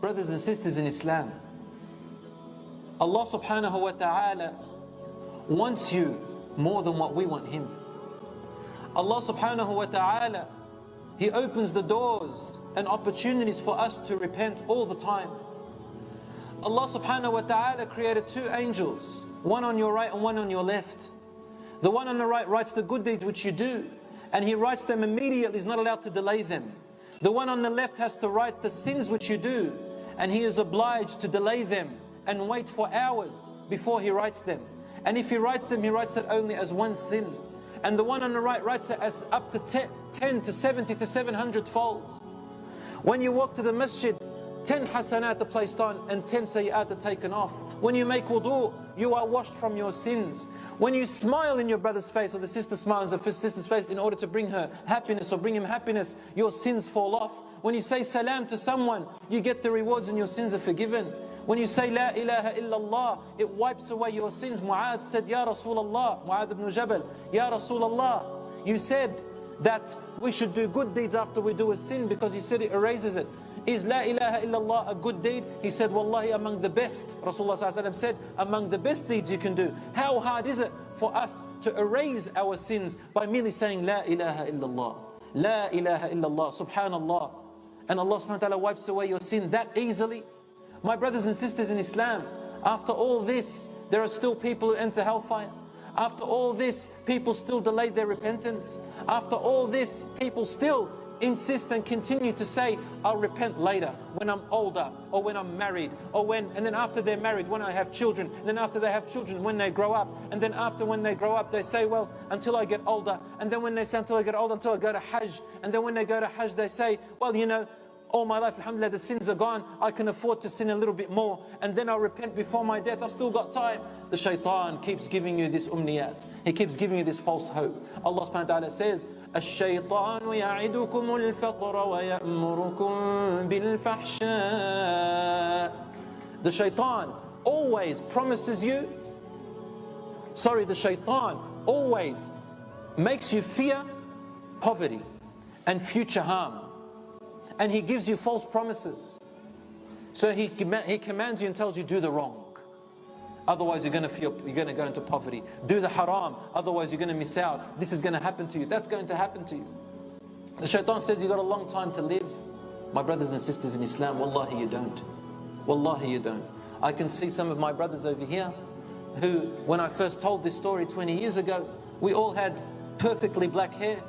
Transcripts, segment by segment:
Brothers and sisters in Islam, Allah subhanahu wa ta'ala wants you more than what we want Him. Allah subhanahu wa ta'ala, He opens the doors and opportunities for us to repent all the time. Allah subhanahu wa ta'ala created two angels, one on your right and one on your left. The one on the right writes the good deeds which you do, and he writes them immediately, he's not allowed to delay them. The one on the left has to write the sins which you do, and he is obliged to delay them and wait for hours before he writes them. And if he writes them, he writes it only as one sin. And the one on the right writes it as up to 10 to 70 to 700 folds. When you walk to the masjid, 10 hasanat are placed on and 10 sayyat are taken off. When you make wudu, you are washed from your sins. When you smile in your brother's face, or the sister smiles in her sister's face in order to bring her happiness or bring him happiness, your sins fall off. When you say salam to someone, you get the rewards and your sins are forgiven. When you say La ilaha illallah, it wipes away your sins. Mu'adh said, Ya Rasulullah, Mu'adh ibn Jabal, Ya Rasulullah, you said that we should do good deeds after we do a sin because you said it erases it. Is La ilaha illallah a good deed? He said, Wallahi, among the best. Rasulullah said, among the best deeds you can do. How hard is it for us to erase our sins by merely saying La ilaha illallah? La ilaha illallah, subhanallah. And Allah subhanahu wa ta'ala wipes away your sin that easily. My brothers and sisters in Islam, after all this, there are still people who enter hellfire. After all this, people still delay their repentance. After all this, people still insist and continue to say, I'll repent later, when I'm older, or when I'm married, or when, and then after they're married, when I have children, and then after they have children, when they grow up, and then after when they grow up, they say, well, until I get older, and then when they say, until I get older, until I go to Hajj, and then when they go to Hajj, they say, well, you know, all my life, alhamdulillah, the sins are gone, I can afford to sin a little bit more, and then I'll repent before my death, I've still got time. The shaitan keeps giving you this umniyat, he keeps giving you this false hope. Allah subhanahu wa ta'ala says, الشيطان يعدكم الفقر ويأمركم بالفحشاء. The shaitan always promises you, the shaitan always makes you fear poverty and future harm. And he gives you false promises. So he commands you and tells you, do the wrong. Otherwise you're going to go into poverty. Do the haram, otherwise you're going to miss out. This is going to happen to you. That's going to happen to you. The shaitan says you've got a long time to live. My brothers and sisters in Islam, wallahi you don't. Wallahi you don't. I can see some of my brothers over here who, when I first told this story 20 years ago, we all had perfectly black hair.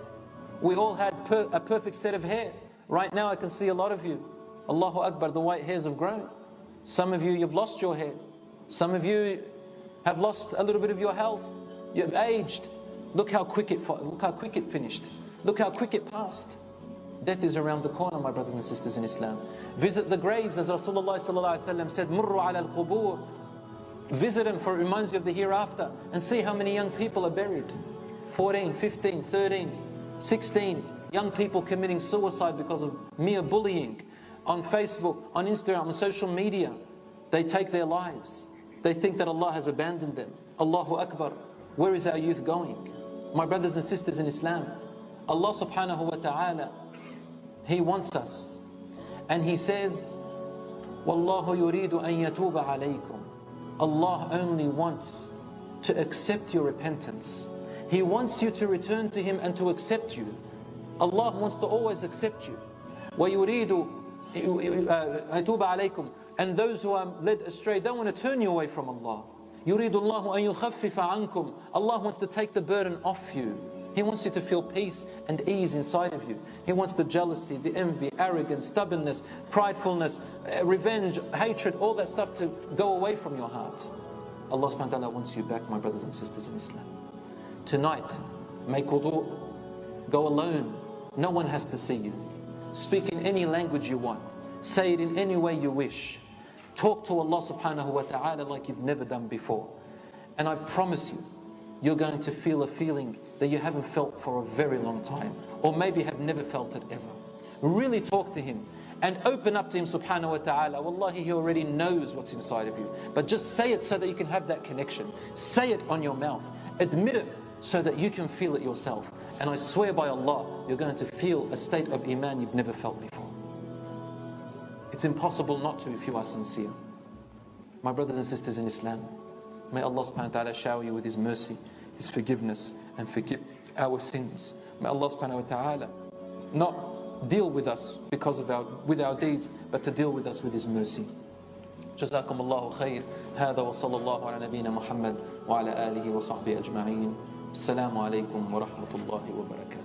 We all had a perfect set of hair. Right now I can see a lot of you, Allahu Akbar, the white hairs have grown. Some of you, you've lost your hair. Some of you have lost a little bit of your health. You've aged. Look how quick it finished. Look how quick it passed. Death is around the corner, my brothers and sisters in Islam. Visit the graves, as Rasulullah said, Murru ala al-qubur. Visit them, for it reminds you of the hereafter. And see how many young people are buried. 14, 15, 13, 16. Young people committing suicide because of mere bullying. On Facebook, on Instagram, on social media. They take their lives. They think that Allah has abandoned them. Allahu Akbar. Where is our youth going? My brothers and sisters in Islam, Allah subhanahu wa ta'ala, He wants us. And He says, Wallahu yuridu an yatuba alaykum. Allah only wants to accept your repentance. He wants you to return to Him and to accept you. Allah wants to always accept you. وَيُرِيدُ أَتُوبَ عَلَيْكُمْ. And those who are led astray, they want to turn you away from Allah. يُرِيدُ اللَّهُ أَن يُخَفِّفَ عَنْكُمْ. Allah wants to take the burden off you. He wants you to feel peace and ease inside of you. He wants the jealousy, the envy, arrogance, stubbornness, pridefulness, revenge, hatred, all that stuff to go away from your heart. Allah subhanahu wa ta'ala wants you back, my brothers and sisters in Islam. Tonight, make wudu. Go alone. No one has to see you. Speak in any language you want. Say it in any way you wish. Talk to Allah subhanahu wa ta'ala like you've never done before. And I promise you, you're going to feel a feeling that you haven't felt for a very long time. Or maybe have never felt it ever. Really talk to Him. And open up to Him subhanahu wa ta'ala. Wallahi, He already knows what's inside of you. But just say it so that you can have that connection. Say it on your mouth. Admit it so that you can feel it yourself. And I swear by Allah, you're going to feel a state of iman you've never felt before. It's impossible not to if you are sincere. My brothers and sisters in Islam, may Allah subhanahu wa ta'ala shower you with His mercy, His forgiveness, and forgive our sins. May Allah subhanahu wa ta'ala not deal with us because of our deeds, but to deal with us with His mercy. جزاكم الله خير. هذا وصلى الله على نبينا محمد وعلى آله وصحبه أجمعين. السلام عليكم ورحمة الله وبركاته.